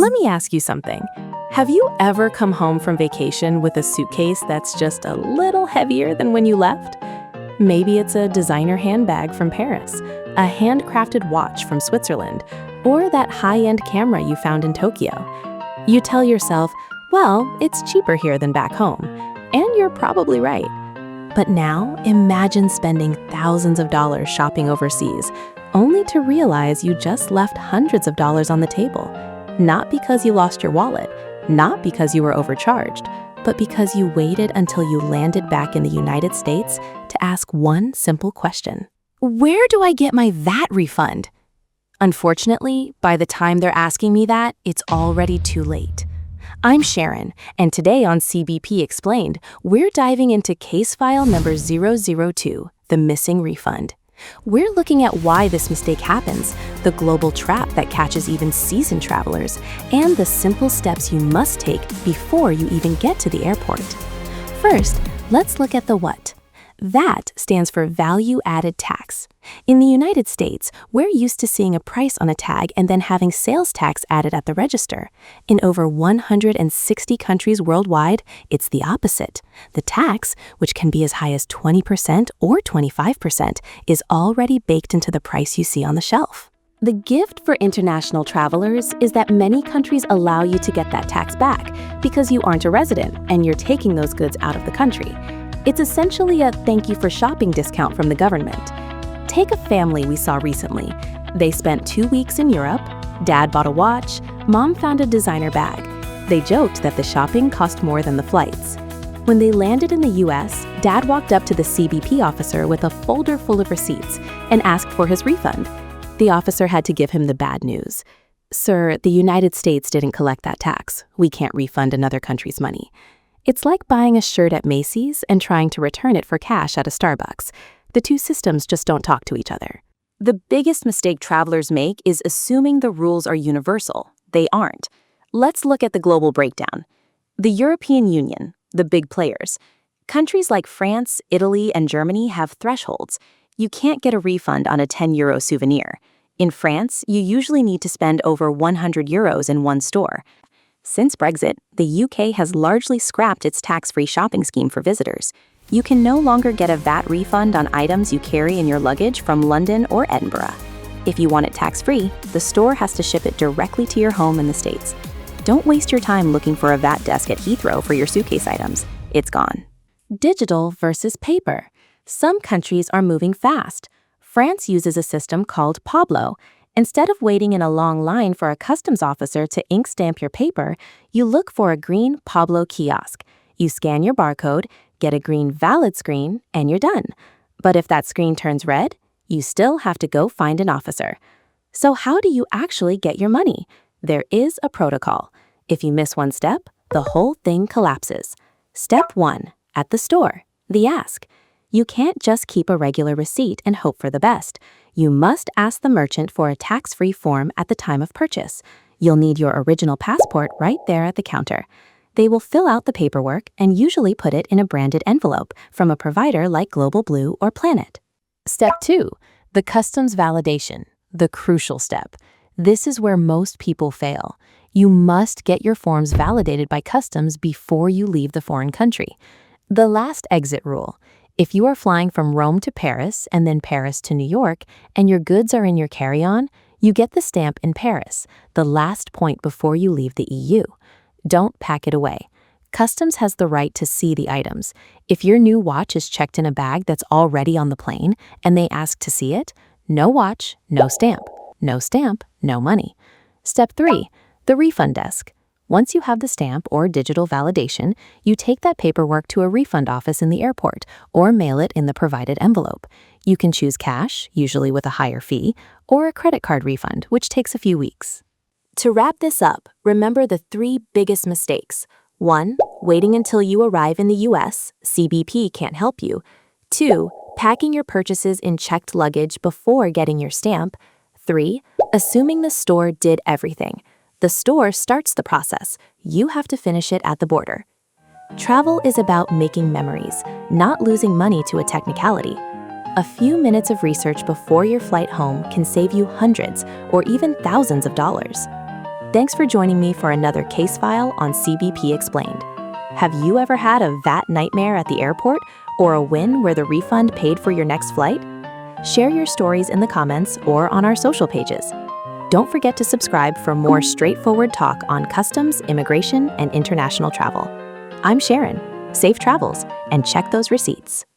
Let me ask you something. Have you ever come home from vacation with a suitcase that's just a little heavier than when you left? Maybe it's a designer handbag from Paris, a handcrafted watch from Switzerland, or that high-end camera you found in Tokyo. You tell yourself, well, it's cheaper here than back home. And you're probably right. But now, imagine spending thousands of dollars shopping overseas, only to realize you just left hundreds of dollars on the table. Not because you lost your wallet, not because you were overcharged, but because you waited until you landed back in the United States to ask one simple question. Where do I get my VAT refund? Unfortunately, by the time they're asking me that, it's already too late. I'm Sharon, and today on CBP Explained, we're diving into case file number 002, the missing refund. We're looking at why this mistake happens, the global trap that catches even seasoned travelers, and the simple steps you must take before you even get to the airport. First, let's look at the what. VAT stands for Value Added Tax. In the United States, we're used to seeing a price on a tag and then having sales tax added at the register. In over 160 countries worldwide, it's the opposite. The tax, which can be as high as 20% or 25%, is already baked into the price you see on the shelf. The gift for international travelers is that many countries allow you to get that tax back because you aren't a resident and you're taking those goods out of the country. It's essentially a thank you for shopping discount from the government. Take a family we saw recently. They spent 2 weeks in Europe. Dad bought a watch. Mom found a designer bag. They joked that the shopping cost more than the flights. When they landed in the US, Dad walked up to the CBP officer with a folder full of receipts and asked for his refund. The officer had to give him the bad news. Sir, the United States didn't collect that tax. We can't refund another country's money. It's like buying a shirt at Macy's and trying to return it for cash at a Starbucks. The two systems just don't talk to each other. The biggest mistake travelers make is assuming the rules are universal. They aren't. Let's look at the global breakdown. The European Union, the big players. Countries like France, Italy, and Germany have thresholds. You can't get a refund on a €10 souvenir. In France, you usually need to spend over €100 in one store. Since Brexit, the UK has largely scrapped its tax-free shopping scheme for visitors. You can no longer get a VAT refund on items you carry in your luggage from London or Edinburgh. If you want it tax-free, the store has to ship it directly to your home in the States. Don't waste your time looking for a VAT desk at Heathrow for your suitcase items. It's gone. Digital versus paper. Some countries are moving fast. France uses a system called Pablo. Instead of waiting in a long line for a customs officer to ink stamp your paper, you look for a green Pablo kiosk. You scan your barcode, get a green valid screen, and you're done. But if that screen turns red, you still have to go find an officer. So how do you actually get your money? There is a protocol. If you miss one step, the whole thing collapses. Step 1, at the store, the ask. You can't just keep a regular receipt and hope for the best. You must ask the merchant for a tax-free form at the time of purchase. You'll need your original passport right there at the counter. They will fill out the paperwork and usually put it in a branded envelope from a provider like Global Blue or Planet. Step 2, the customs validation, the crucial step. This is where most people fail. You must get your forms validated by customs before you leave the foreign country. The last exit rule. If you are flying from Rome to Paris and then Paris to New York, and your goods are in your carry-on, you get the stamp in Paris, the last point before you leave the EU. Don't pack it away. Customs has the right to see the items. If your new watch is checked in a bag that's already on the plane and they ask to see it, no watch, no stamp. No stamp, no money. Step 3, the refund desk. Once you have the stamp or digital validation, you take that paperwork to a refund office in the airport or mail it in the provided envelope. You can choose cash, usually with a higher fee, or a credit card refund, which takes a few weeks. To wrap this up, remember the 3 biggest mistakes. 1, waiting until you arrive in the US, CBP can't help you. 2, packing your purchases in checked luggage before getting your stamp. 3, assuming the store did everything. The store starts the process. You have to finish it at the border. Travel is about making memories, not losing money to a technicality. A few minutes of research before your flight home can save you hundreds or even thousands of dollars. Thanks for joining me for another case file on CBP Explained. Have you ever had a VAT nightmare at the airport or a win where the refund paid for your next flight? Share your stories in the comments or on our social pages. Don't forget to subscribe for more straightforward talk on customs, immigration, and international travel. I'm Sharon. Safe travels, and check those receipts.